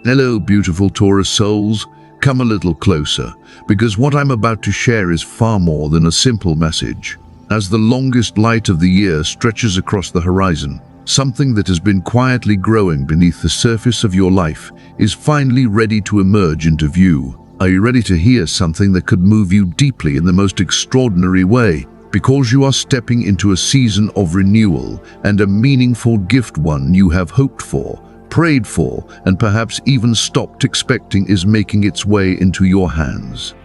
Hello, beautiful Taurus souls. Come a little closer, because what I'm about to share is far more than a simple message. As the longest light of the year stretches across the horizon, something that has been quietly growing beneath the surface of your life is finally ready to emerge into view. Are you ready to hear something that could move you deeply in the most extraordinary way? Because you are stepping into a season of renewal and a meaningful gift, one you have hoped for, prayed for, and perhaps even stopped expecting is making its way into your hands.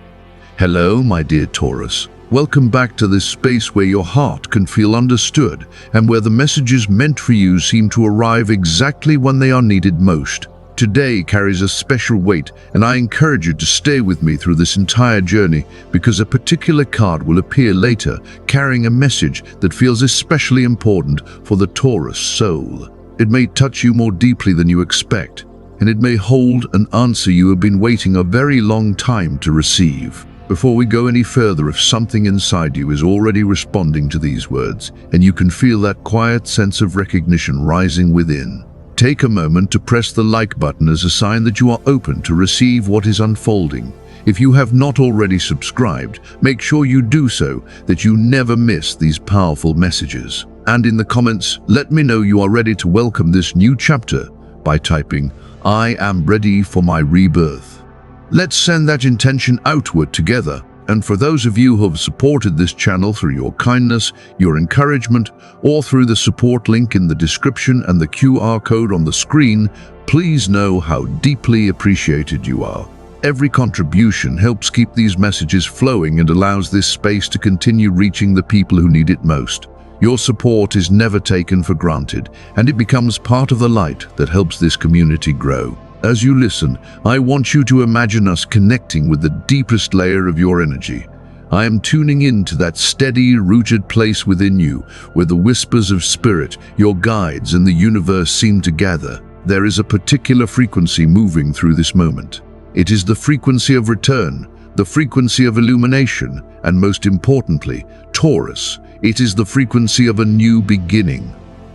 Hello, my dear Taurus. Welcome back to this space where your heart can feel understood and where the messages meant for you seem to arrive exactly when they are needed most. Today carries a special weight, and I encourage you to stay with me through this entire journey because a particular card will appear later carrying a message that feels especially important for the Taurus soul. It may touch you more deeply than you expect, and it may hold an answer you have been waiting a very long time to receive. Before we go any further, if something inside you is already responding to these words, and you can feel that quiet sense of recognition rising within, take a moment to press the like button as a sign that you are open to receive what is unfolding. If you have not already subscribed, make sure you do so, that you never miss these powerful messages. And in the comments, let me know you are ready to welcome this new chapter by typing, "I am ready for my rebirth." Let's send that intention outward together. And for those of you who have supported this channel through your kindness, your encouragement, or through the support link in the description and the QR code on the screen, please know how deeply appreciated you are. Every contribution helps keep these messages flowing and allows this space to continue reaching the people who need it most. Your support is never taken for granted, and it becomes part of the light that helps this community grow. As you listen, I want you to imagine us connecting with the deepest layer of your energy. I am tuning in to that steady, rooted place within you, where the whispers of spirit, your guides, and the universe seem to gather. There is a particular frequency moving through this moment. It is the frequency of return, the frequency of illumination, and most importantly, Taurus, it is the frequency of a new beginning.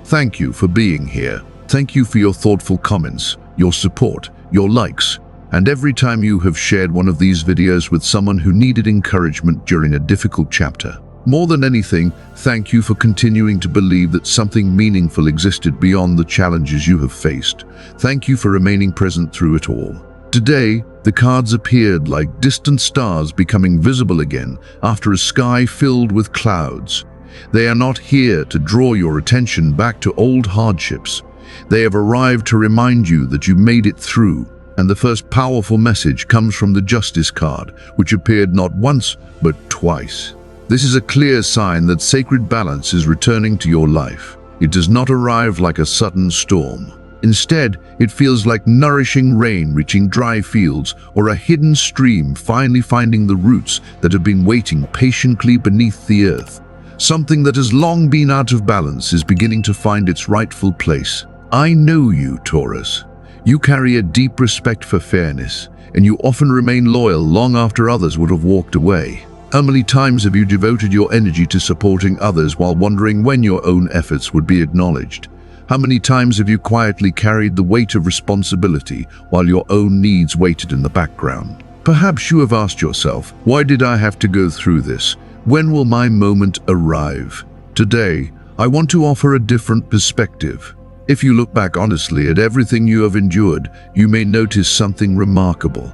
Thank you for being here. Thank you for your thoughtful comments, your support, your likes, and every time you have shared one of these videos with someone who needed encouragement during a difficult chapter. More than anything, thank you for continuing to believe that something meaningful existed beyond the challenges you have faced. Thank you for remaining present through it all. Today, the cards appeared like distant stars becoming visible again after a sky filled with clouds. They are not here to draw your attention back to old hardships. They have arrived to remind you that you made it through. And the first powerful message comes from the Justice card, which appeared not once, but twice. This is a clear sign that sacred balance is returning to your life. It does not arrive like a sudden storm. Instead, it feels like nourishing rain reaching dry fields or a hidden stream finally finding the roots that have been waiting patiently beneath the earth. Something that has long been out of balance is beginning to find its rightful place. I know you, Taurus. You carry a deep respect for fairness, and you often remain loyal long after others would have walked away. How many times have you devoted your energy to supporting others while wondering when your own efforts would be acknowledged? How many times have you quietly carried the weight of responsibility while your own needs waited in the background? Perhaps you have asked yourself, why did I have to go through this? When will my moment arrive? Today, I want to offer a different perspective. If you look back honestly at everything you have endured, you may notice something remarkable.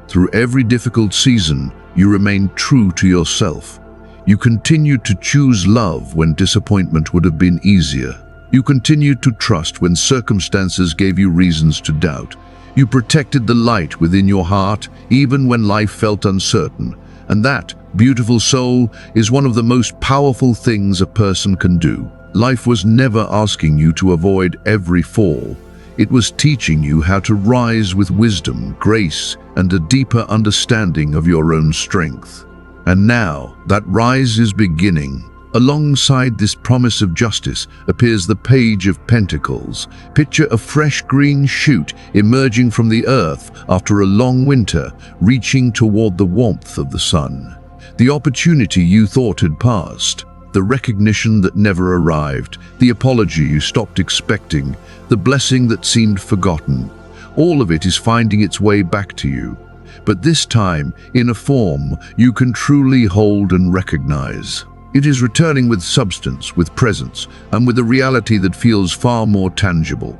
Through every difficult season, you remained true to yourself. You continued to choose love when disappointment would have been easier. You continued to trust when circumstances gave you reasons to doubt. You protected the light within your heart even when life felt uncertain. And that, beautiful soul, is one of the most powerful things a person can do. Life was never asking you to avoid every fall. It was teaching you how to rise with wisdom, grace, and a deeper understanding of your own strength. And now, that rise is beginning. Alongside this promise of justice appears the Page of Pentacles. Picture a fresh green shoot emerging from the earth after a long winter, reaching toward the warmth of the sun. The opportunity you thought had passed, the recognition that never arrived, the apology you stopped expecting, the blessing that seemed forgotten. All of it is finding its way back to you, but this time in a form you can truly hold and recognize. It is returning with substance, with presence, and with a reality that feels far more tangible.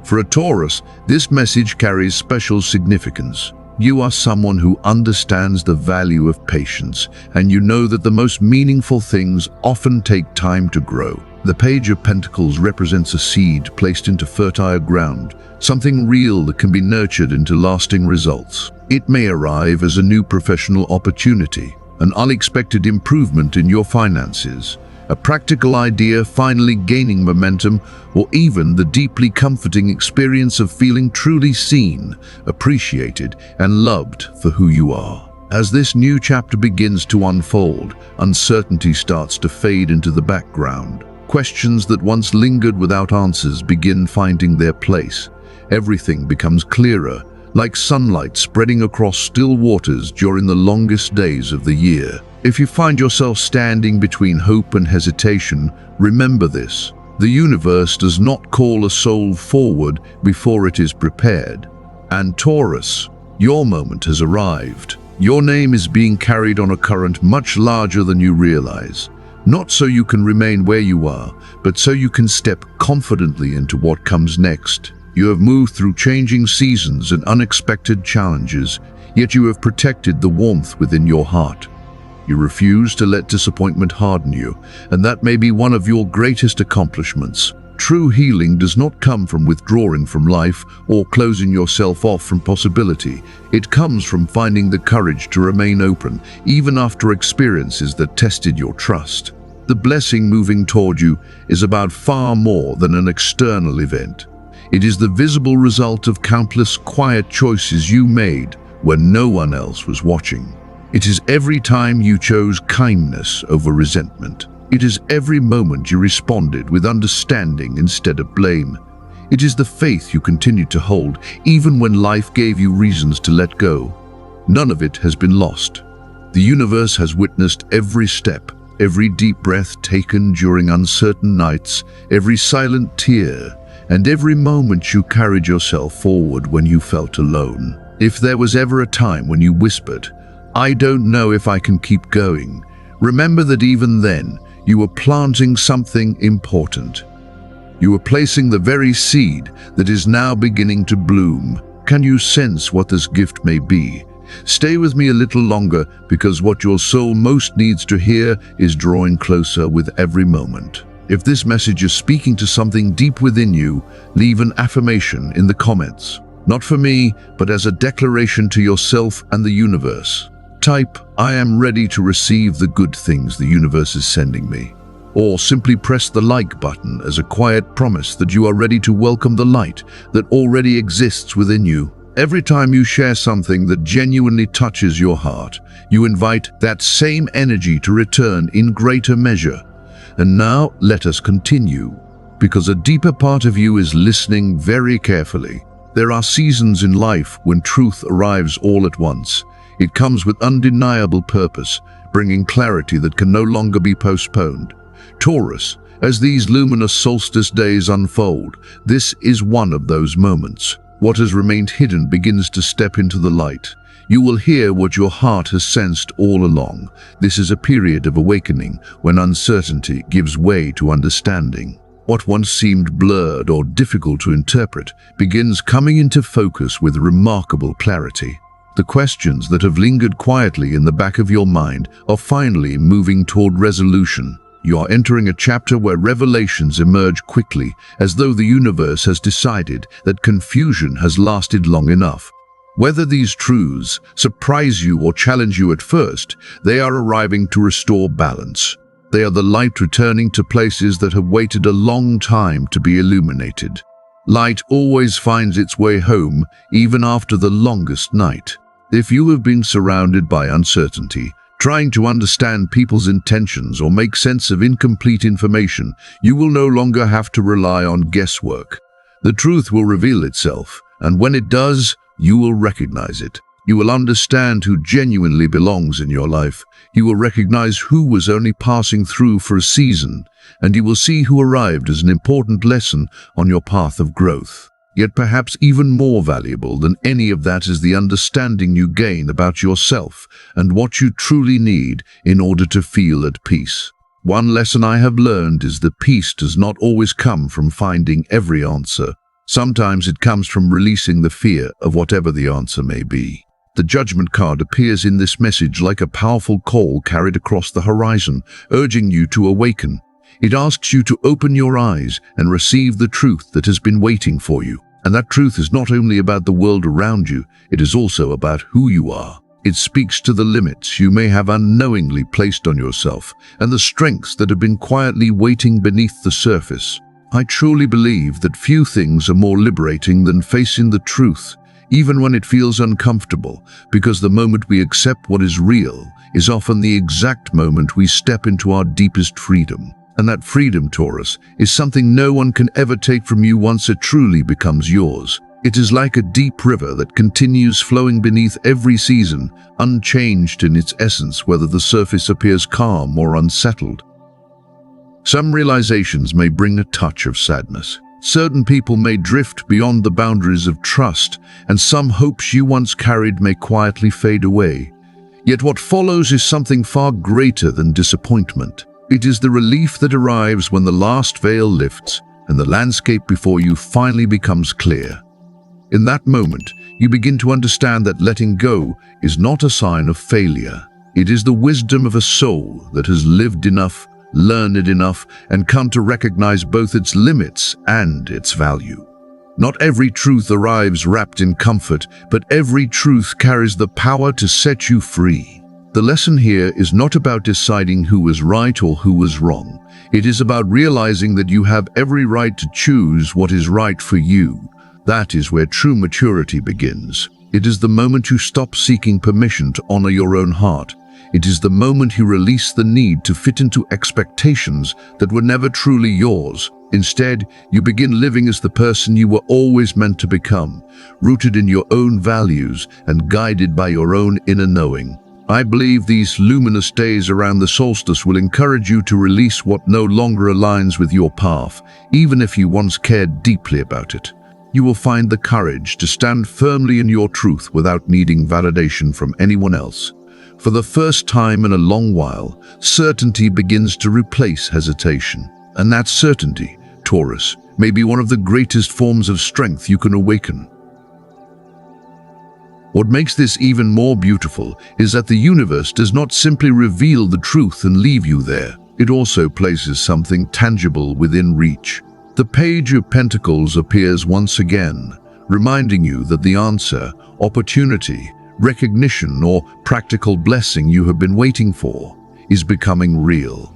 For a Taurus, this message carries special significance. You are someone who understands the value of patience, and you know that the most meaningful things often take time to grow. The Page of Pentacles represents a seed placed into fertile ground, something real that can be nurtured into lasting results. It may arrive as a new professional opportunity, an unexpected improvement in your finances, a practical idea finally gaining momentum, or even the deeply comforting experience of feeling truly seen, appreciated, and loved for who you are. As this new chapter begins to unfold, uncertainty starts to fade into the background. Questions that once lingered without answers begin finding their place. Everything becomes clearer, like sunlight spreading across still waters during the longest days of the year. If you find yourself standing between hope and hesitation, remember this: the universe does not call a soul forward before it is prepared. And Taurus, your moment has arrived. Your name is being carried on a current much larger than you realize. Not so you can remain where you are, but so you can step confidently into what comes next. You have moved through changing seasons and unexpected challenges, yet you have protected the warmth within your heart. You refuse to let disappointment harden you, and that may be one of your greatest accomplishments. True healing does not come from withdrawing from life or closing yourself off from possibility. It comes from finding the courage to remain open, even after experiences that tested your trust. The blessing moving toward you is about far more than an external event. It is the visible result of countless quiet choices you made when no one else was watching. It is every time you chose kindness over resentment. It is every moment you responded with understanding instead of blame. It is the faith you continued to hold even when life gave you reasons to let go. None of it has been lost. The universe has witnessed every step, every deep breath taken during uncertain nights, every silent tear, and every moment you carried yourself forward when you felt alone. If there was ever a time when you whispered, "I don't know if I can keep going," remember that even then, you were planting something important. You were placing the very seed that is now beginning to bloom. Can you sense what this gift may be? Stay with me a little longer, because what your soul most needs to hear is drawing closer with every moment. If this message is speaking to something deep within you, leave an affirmation in the comments. Not for me, but as a declaration to yourself and the universe. Type, "I am ready to receive the good things the universe is sending me." Or simply press the like button as a quiet promise that you are ready to welcome the light that already exists within you. Every time you share something that genuinely touches your heart, you invite that same energy to return in greater measure. And now let us continue, because a deeper part of you is listening very carefully. There are seasons in life when truth arrives all at once. It comes with undeniable purpose, bringing clarity that can no longer be postponed. Taurus, as these luminous solstice days unfold, this is one of those moments. What has remained hidden begins to step into the light. You will hear what your heart has sensed all along. This is a period of awakening when uncertainty gives way to understanding. What once seemed blurred or difficult to interpret begins coming into focus with remarkable clarity. The questions that have lingered quietly in the back of your mind are finally moving toward resolution. You are entering a chapter where revelations emerge quickly, as though the universe has decided that confusion has lasted long enough. Whether these truths surprise you or challenge you at first, they are arriving to restore balance. They are the light returning to places that have waited a long time to be illuminated. Light always finds its way home, even after the longest night. If you have been surrounded by uncertainty, trying to understand people's intentions or make sense of incomplete information, you will no longer have to rely on guesswork. The truth will reveal itself, and when it does, you will recognize it. You will understand who genuinely belongs in your life. You will recognize who was only passing through for a season, and you will see who arrived as an important lesson on your path of growth. Yet perhaps even more valuable than any of that is the understanding you gain about yourself and what you truly need in order to feel at peace. One lesson I have learned is that peace does not always come from finding every answer. Sometimes it comes from releasing the fear of whatever the answer may be. The Judgment card appears in this message like a powerful call carried across the horizon, urging you to awaken. It asks you to open your eyes and receive the truth that has been waiting for you. And that truth is not only about the world around you, it is also about who you are. It speaks to the limits you may have unknowingly placed on yourself and the strengths that have been quietly waiting beneath the surface. I truly believe that few things are more liberating than facing the truth, even when it feels uncomfortable, because the moment we accept what is real is often the exact moment we step into our deepest freedom. And that freedom, Taurus, is something no one can ever take from you once it truly becomes yours. It is like a deep river that continues flowing beneath every season, unchanged in its essence, whether the surface appears calm or unsettled. Some realizations may bring a touch of sadness. Certain people may drift beyond the boundaries of trust, and some hopes you once carried may quietly fade away. Yet what follows is something far greater than disappointment. It is the relief that arrives when the last veil lifts and the landscape before you finally becomes clear. In that moment, you begin to understand that letting go is not a sign of failure. It is the wisdom of a soul that has lived enough, learned enough, and come to recognize both its limits and its value. Not every truth arrives wrapped in comfort, but every truth carries the power to set you free. The lesson here is not about deciding who was right or who was wrong. It is about realizing that you have every right to choose what is right for you. That is where true maturity begins. It is the moment you stop seeking permission to honor your own heart. It is the moment you release the need to fit into expectations that were never truly yours. Instead, you begin living as the person you were always meant to become, rooted in your own values and guided by your own inner knowing. I believe these luminous days around the solstice will encourage you to release what no longer aligns with your path, even if you once cared deeply about it. You will find the courage to stand firmly in your truth without needing validation from anyone else. For the first time in a long while, certainty begins to replace hesitation. And that certainty, Taurus, may be one of the greatest forms of strength you can awaken. What makes this even more beautiful is that the universe does not simply reveal the truth and leave you there. It also places something tangible within reach. The Page of Pentacles appears once again, reminding you that the answer, opportunity, recognition, or practical blessing you have been waiting for is becoming real.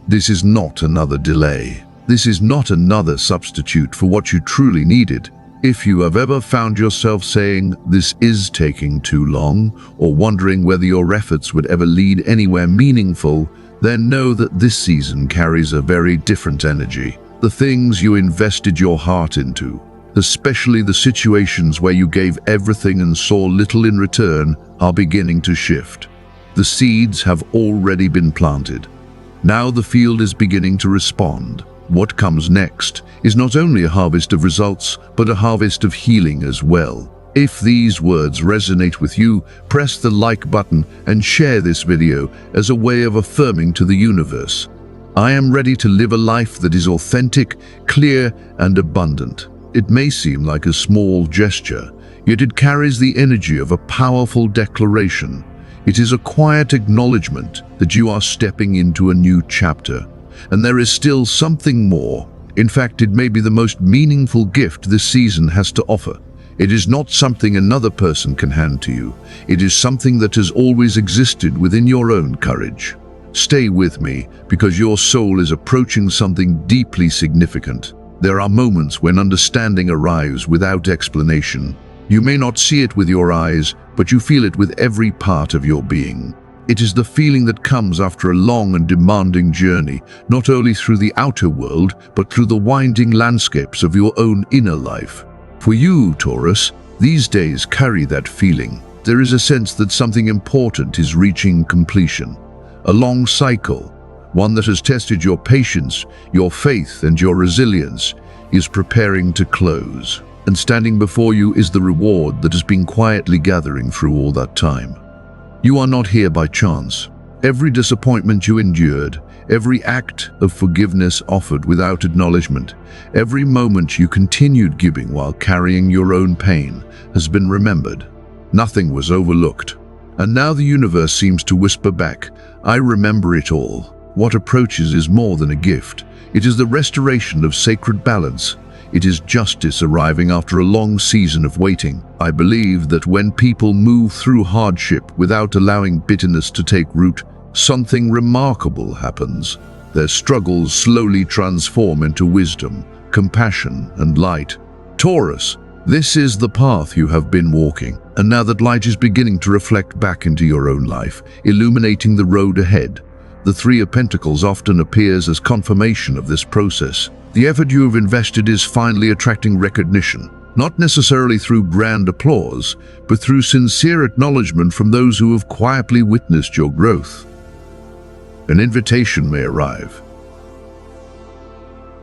This is not another delay. This is not another substitute for what you truly needed. If you have ever found yourself saying, "This is taking too long," or wondering whether your efforts would ever lead anywhere meaningful, then know that this season carries a very different energy. The things you invested your heart into, especially the situations where you gave everything and saw little in return, are beginning to shift. The seeds have already been planted. Now the field is beginning to respond. What comes next is not only a harvest of results, but a harvest of healing as well. If these words resonate with you, press the like button and share this video as a way of affirming to the universe, I am ready to live a life that is authentic, clear, and abundant. It may seem like a small gesture, yet it carries the energy of a powerful declaration. It is a quiet acknowledgement that you are stepping into a new chapter. And there is still something more. In fact, it may be the most meaningful gift this season has to offer. It is not something another person can hand to you. It is something that has always existed within your own courage. Stay with me, because your soul is approaching something deeply significant. There are moments when understanding arrives without explanation. You may not see it with your eyes, but you feel it with every part of your being. It is the feeling that comes after a long and demanding journey, not only through the outer world, but through the winding landscapes of your own inner life. For you, Taurus, these days carry that feeling. There is a sense that something important is reaching completion. A long cycle, one that has tested your patience, your faith, and your resilience, is preparing to close. and standing before you is the reward that has been quietly gathering through all that time. You are not here by chance. Every disappointment you endured, every act of forgiveness offered without acknowledgement, every moment you continued giving while carrying your own pain has been remembered. Nothing was overlooked. And now the universe seems to whisper back, I remember it all. What approaches is more than a gift. It is the restoration of sacred balance. It is justice arriving after a long season of waiting. I believe that when people move through hardship without allowing bitterness to take root, something remarkable happens. Their struggles slowly transform into wisdom, compassion, and light. Taurus, this is the path you have been walking, and now that light is beginning to reflect back into your own life, illuminating the road ahead. The Three of Pentacles often appears as confirmation of this process. The effort you have invested is finally attracting recognition, not necessarily through grand applause, but through sincere acknowledgement from those who have quietly witnessed your growth. An invitation may arrive.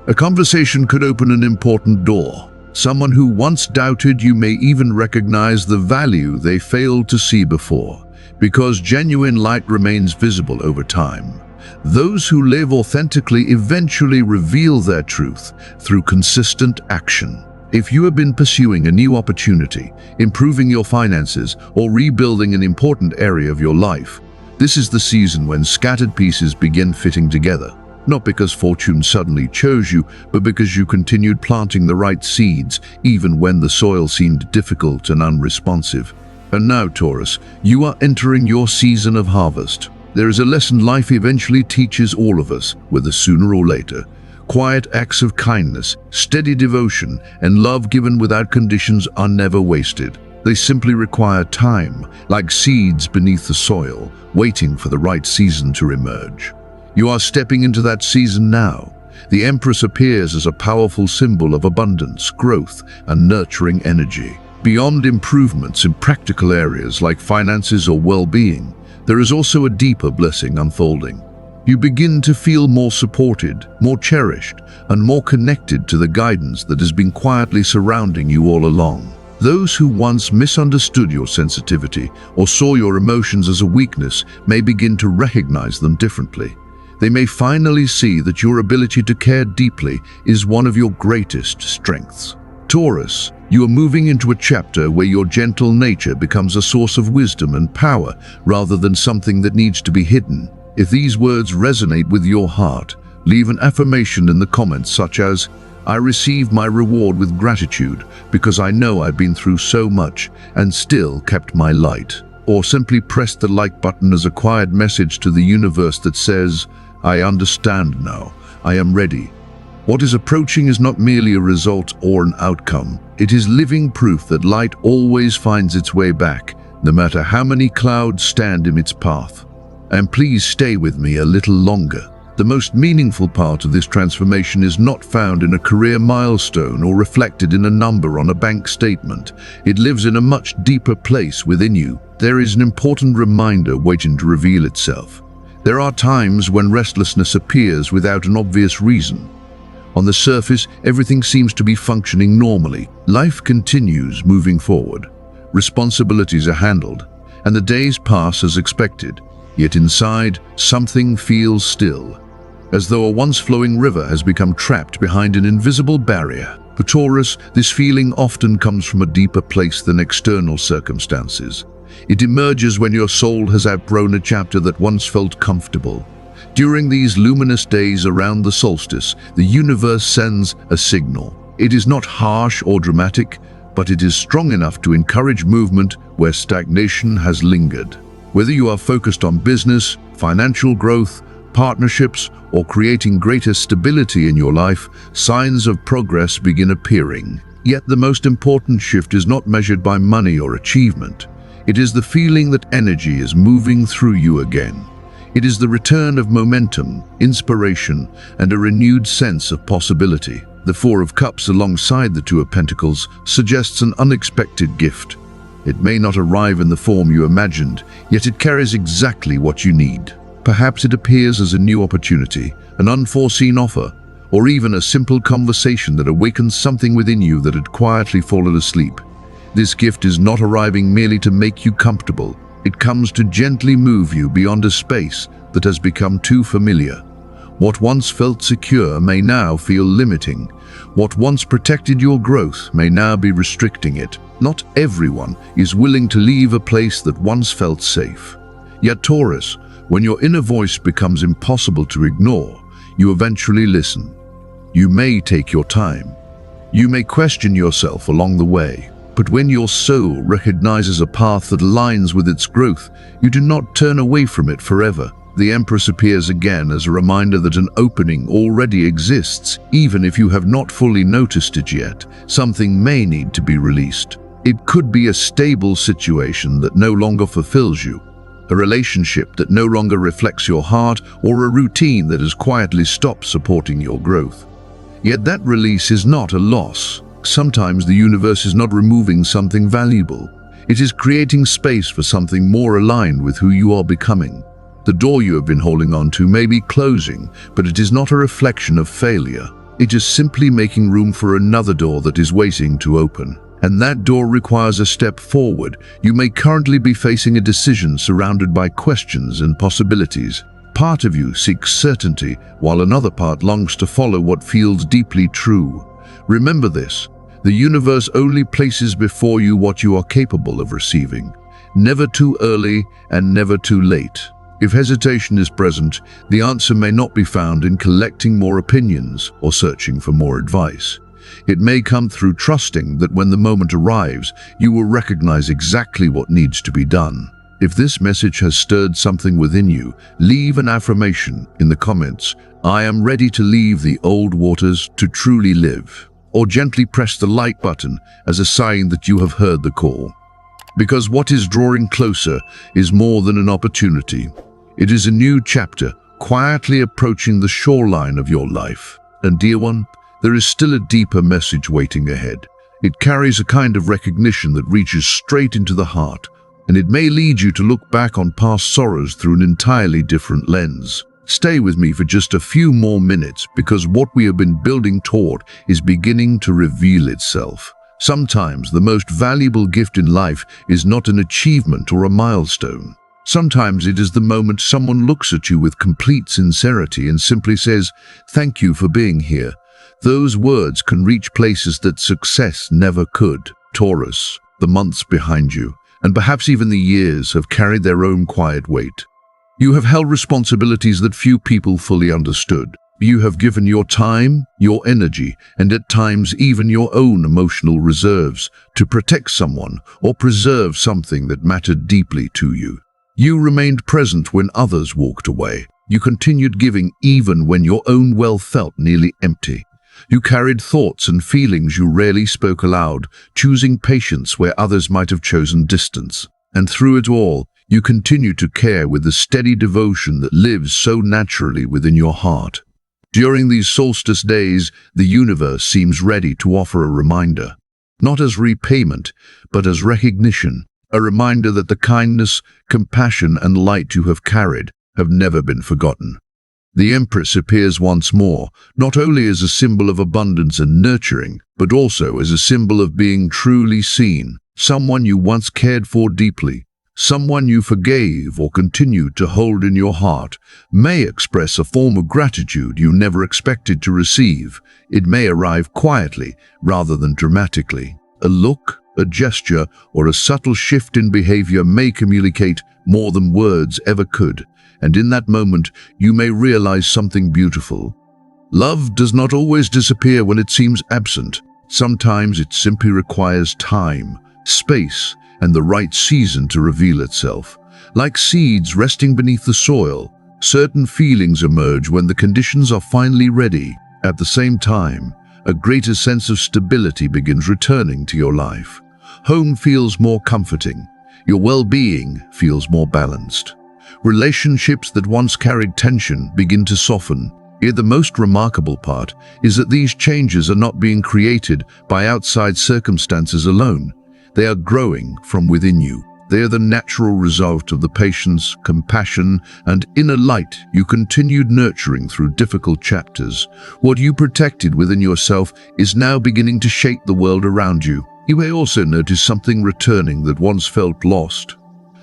A conversation could open an important door. Someone who once doubted you may even recognize the value they failed to see before, because genuine light remains visible over time. Those who live authentically eventually reveal their truth through consistent action. If you have been pursuing a new opportunity, improving your finances, or rebuilding an important area of your life, this is the season when scattered pieces begin fitting together. Not because fortune suddenly chose you, but because you continued planting the right seeds, even when the soil seemed difficult and unresponsive. And now, Taurus, you are entering your season of harvest. There is a lesson life eventually teaches all of us, whether sooner or later. Quiet acts of kindness, steady devotion, and love given without conditions are never wasted. They simply require time, like seeds beneath the soil, waiting for the right season to emerge. You are stepping into that season now. The Empress appears as a powerful symbol of abundance, growth, and nurturing energy. Beyond improvements in practical areas like finances or well-being, there is also a deeper blessing unfolding. You begin to feel more supported, more cherished, and more connected to the guidance that has been quietly surrounding you all along. Those who once misunderstood your sensitivity or saw your emotions as a weakness may begin to recognize them differently. They may finally see that your ability to care deeply is one of your greatest strengths. Taurus, you are moving into a chapter where your gentle nature becomes a source of wisdom and power rather than something that needs to be hidden. If these words resonate with your heart, leave an affirmation in the comments such as, I receive my reward with gratitude because I know I've been through so much and still kept my light. Or simply press the like button as a quiet message to the universe that says, I understand now. I am ready. What is approaching is not merely a result or an outcome. It is living proof that light always finds its way back, no matter how many clouds stand in its path. And please stay with me a little longer. The most meaningful part of this transformation is not found in a career milestone or reflected in a number on a bank statement. It lives in a much deeper place within you. There is an important reminder waiting to reveal itself. There are times when restlessness appears without an obvious reason. On the surface, everything seems to be functioning normally. Life continues moving forward. Responsibilities are handled, and the days pass as expected. Yet inside, something feels still, as though a once-flowing river has become trapped behind an invisible barrier. For Taurus, this feeling often comes from a deeper place than external circumstances. It emerges when your soul has outgrown a chapter that once felt comfortable. During these luminous days around the solstice, the universe sends a signal. It is not harsh or dramatic, but it is strong enough to encourage movement where stagnation has lingered. Whether you are focused on business, financial growth, partnerships, or creating greater stability in your life, signs of progress begin appearing. Yet the most important shift is not measured by money or achievement. It is the feeling that energy is moving through you again. It is the return of momentum, inspiration, and a renewed sense of possibility. The Four of Cups alongside the Two of Pentacles suggests an unexpected gift. It may not arrive in the form you imagined, yet it carries exactly what you need. Perhaps it appears as a new opportunity, an unforeseen offer, or even a simple conversation that awakens something within you that had quietly fallen asleep. This gift is not arriving merely to make you comfortable. It comes to gently move you beyond a space that has become too familiar. What once felt secure may now feel limiting. What once protected your growth may now be restricting it. Not everyone is willing to leave a place that once felt safe. Yet Taurus, when your inner voice becomes impossible to ignore, you eventually listen. You may take your time. You may question yourself along the way. But when your soul recognizes a path that aligns with its growth, you do not turn away from it forever. The Empress appears again as a reminder that an opening already exists, even if you have not fully noticed it yet. Something may need to be released. It could be a stable situation that no longer fulfills you, a relationship that no longer reflects your heart, or a routine that has quietly stopped supporting your growth. Yet that release is not a loss. Sometimes the universe is not removing something valuable. It is creating space for something more aligned with who you are becoming. The door you have been holding on to may be closing, but it is not a reflection of failure. It is simply making room for another door that is waiting to open. And that door requires a step forward. You may currently be facing a decision surrounded by questions and possibilities. Part of you seeks certainty, while another part longs to follow what feels deeply true. Remember this. The universe only places before you what you are capable of receiving. Never too early and never too late. If hesitation is present, the answer may not be found in collecting more opinions or searching for more advice. It may come through trusting that when the moment arrives, you will recognize exactly what needs to be done. If this message has stirred something within you, leave an affirmation in the comments. I am ready to leave the old waters to truly live. Or gently press the like button as a sign that you have heard the call. Because what is drawing closer is more than an opportunity. It is a new chapter, quietly approaching the shoreline of your life. And dear one, there is still a deeper message waiting ahead. It carries a kind of recognition that reaches straight into the heart, and it may lead you to look back on past sorrows through an entirely different lens. Stay with me for just a few more minutes, because what we have been building toward is beginning to reveal itself. Sometimes the most valuable gift in life is not an achievement or a milestone. Sometimes it is the moment someone looks at you with complete sincerity and simply says, "Thank you for being here." Those words can reach places that success never could. Taurus, the months behind you, and perhaps even the years, have carried their own quiet weight. You have held responsibilities that few people fully understood. You have given your time, your energy, and at times even your own emotional reserves to protect someone or preserve something that mattered deeply to you. You remained present when others walked away. You continued giving even when your own well felt nearly empty. You carried thoughts and feelings you rarely spoke aloud, choosing patience where others might have chosen distance. And through it all, you continue to care with the steady devotion that lives so naturally within your heart. During these solstice days, the universe seems ready to offer a reminder, not as repayment, but as recognition, a reminder that the kindness, compassion, and light you have carried have never been forgotten. The Empress appears once more, not only as a symbol of abundance and nurturing, but also as a symbol of being truly seen, someone you once cared for deeply. Someone you forgave or continued to hold in your heart may express a form of gratitude you never expected to receive. It may arrive quietly rather than dramatically. A look, a gesture, or a subtle shift in behavior may communicate more than words ever could, and in that moment you may realize something beautiful. Love does not always disappear when it seems absent. Sometimes it simply requires time, space, and the right season to reveal itself. Like seeds resting beneath the soil, certain feelings emerge when the conditions are finally ready. At the same time, a greater sense of stability begins returning to your life. Home feels more comforting. Your well-being feels more balanced. Relationships that once carried tension begin to soften. Yet the most remarkable part is that these changes are not being created by outside circumstances alone. They are growing from within you. They are the natural result of the patience, compassion, and inner light you continued nurturing through difficult chapters. What you protected within yourself is now beginning to shape the world around you. You may also notice something returning that once felt lost.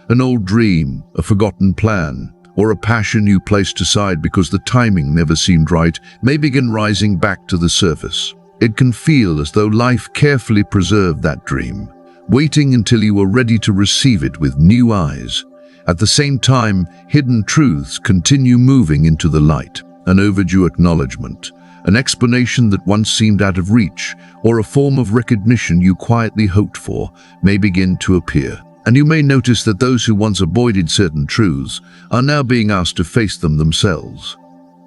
An old dream, a forgotten plan, or a passion you placed aside because the timing never seemed right may begin rising back to the surface. It can feel as though life carefully preserved that dream, waiting until you were ready to receive it with new eyes. At the same time, hidden truths continue moving into the light. An overdue acknowledgement, an explanation that once seemed out of reach, or a form of recognition you quietly hoped for may begin to appear. And you may notice that those who once avoided certain truths are now being asked to face them themselves.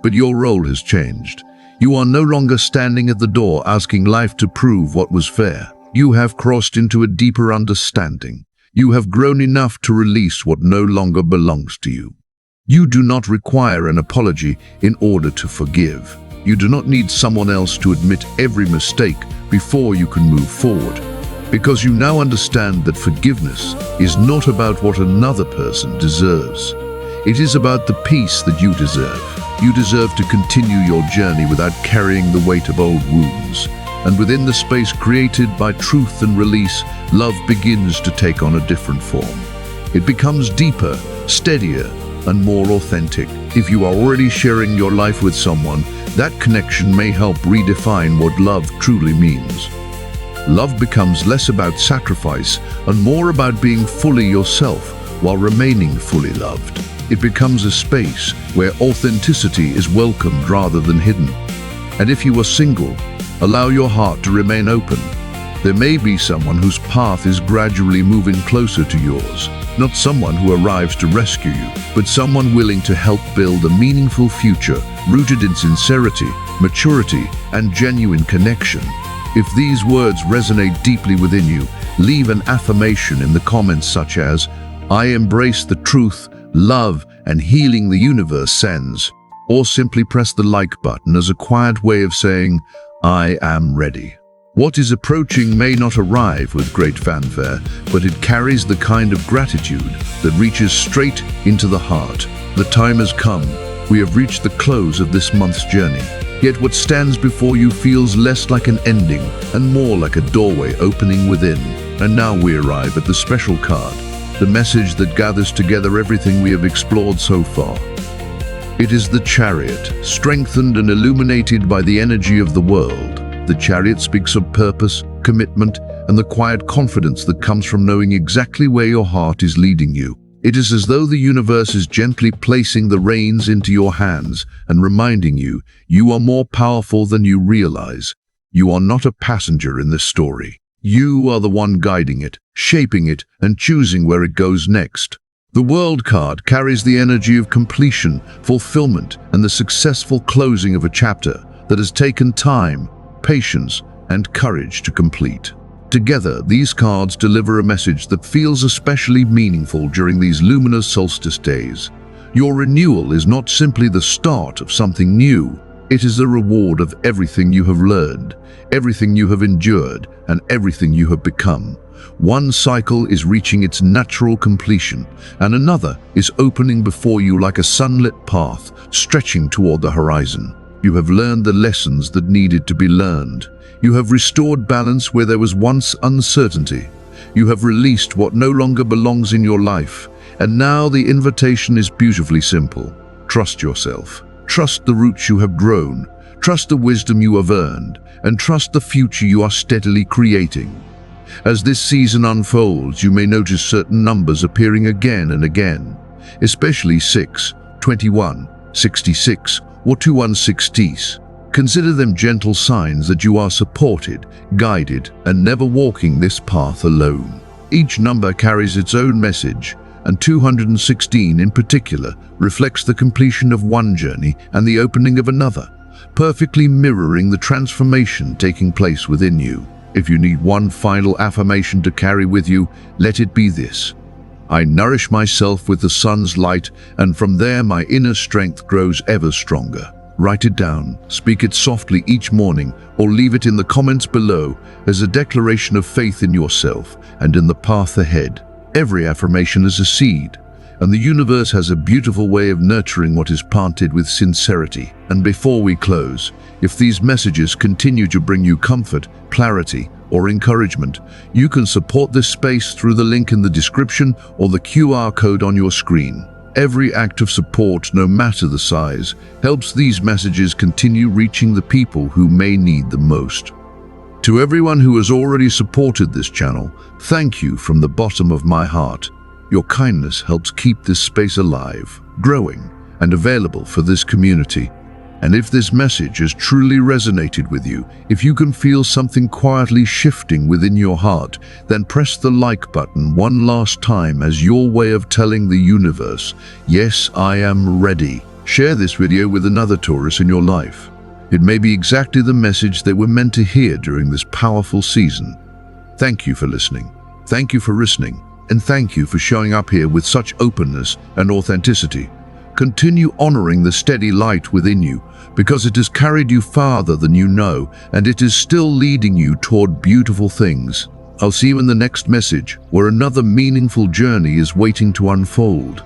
But your role has changed. You are no longer standing at the door asking life to prove what was fair. You have crossed into a deeper understanding. You have grown enough to release what no longer belongs to you. You do not require an apology in order to forgive. You do not need someone else to admit every mistake before you can move forward. Because you now understand that forgiveness is not about what another person deserves. It is about the peace that you deserve. You deserve to continue your journey without carrying the weight of old wounds. And within the space created by truth and release, love begins to take on a different form. It becomes deeper, steadier, and more authentic. If you are already sharing your life with someone, that connection may help redefine what love truly means. Love becomes less about sacrifice and more about being fully yourself while remaining fully loved. It becomes a space where authenticity is welcomed rather than hidden. And if you are single, allow your heart to remain open. There may be someone whose path is gradually moving closer to yours. Not someone who arrives to rescue you, but someone willing to help build a meaningful future rooted in sincerity, maturity, and genuine connection. If these words resonate deeply within you, leave an affirmation in the comments such as, "I embrace the truth, love, and healing the universe sends," or simply press the like button as a quiet way of saying, "I am ready." What is approaching may not arrive with great fanfare, but it carries the kind of gratitude that reaches straight into the heart. The time has come. We have reached the close of this month's journey. Yet what stands before you feels less like an ending and more like a doorway opening within. And now we arrive at the special card, the message that gathers together everything we have explored so far. It is the chariot, strengthened and illuminated by the energy of the world. The chariot speaks of purpose, commitment, and the quiet confidence that comes from knowing exactly where your heart is leading you. It is as though the universe is gently placing the reins into your hands and reminding you, you are more powerful than you realize. You are not a passenger in this story. You are the one guiding it, shaping it, and choosing where it goes next. The World card carries the energy of completion, fulfillment, and the successful closing of a chapter that has taken time, patience, and courage to complete. Together, these cards deliver a message that feels especially meaningful during these luminous solstice days. Your renewal is not simply the start of something new. It is the reward of everything you have learned, everything you have endured, and everything you have become. One cycle is reaching its natural completion, and another is opening before you like a sunlit path, stretching toward the horizon. You have learned the lessons that needed to be learned. You have restored balance where there was once uncertainty. You have released what no longer belongs in your life. And now the invitation is beautifully simple. Trust yourself. Trust the roots you have grown. Trust the wisdom you have earned. And trust the future you are steadily creating. As this season unfolds, you may notice certain numbers appearing again and again, especially 6, 21, 66, or 2160s. Consider them gentle signs that you are supported, guided, and never walking this path alone. Each number carries its own message, and 216 in particular reflects the completion of one journey and the opening of another, perfectly mirroring the transformation taking place within you. If you need one final affirmation to carry with you, let it be this: I nourish myself with the sun's light, and from there my inner strength grows ever stronger. Write it down, speak it softly each morning, or leave it in the comments below as a declaration of faith in yourself and in the path ahead. Every affirmation is a seed, and the universe has a beautiful way of nurturing what is planted with sincerity. And before we close, if these messages continue to bring you comfort, clarity, or encouragement, you can support this space through the link in the description or the QR code on your screen. Every act of support, no matter the size, helps these messages continue reaching the people who may need them most. To everyone who has already supported this channel, thank you from the bottom of my heart. Your kindness helps keep this space alive, growing, and available for this community. And if this message has truly resonated with you, if you can feel something quietly shifting within your heart, then press the like button one last time as your way of telling the universe, yes, I am ready. Share this video with another Taurus in your life. It may be exactly the message they were meant to hear during this powerful season. Thank you for listening. Thank you for listening. And thank you for showing up here with such openness and authenticity. Continue honoring the steady light within you, because it has carried you farther than you know, and it is still leading you toward beautiful things. I'll see you in the next message, where another meaningful journey is waiting to unfold.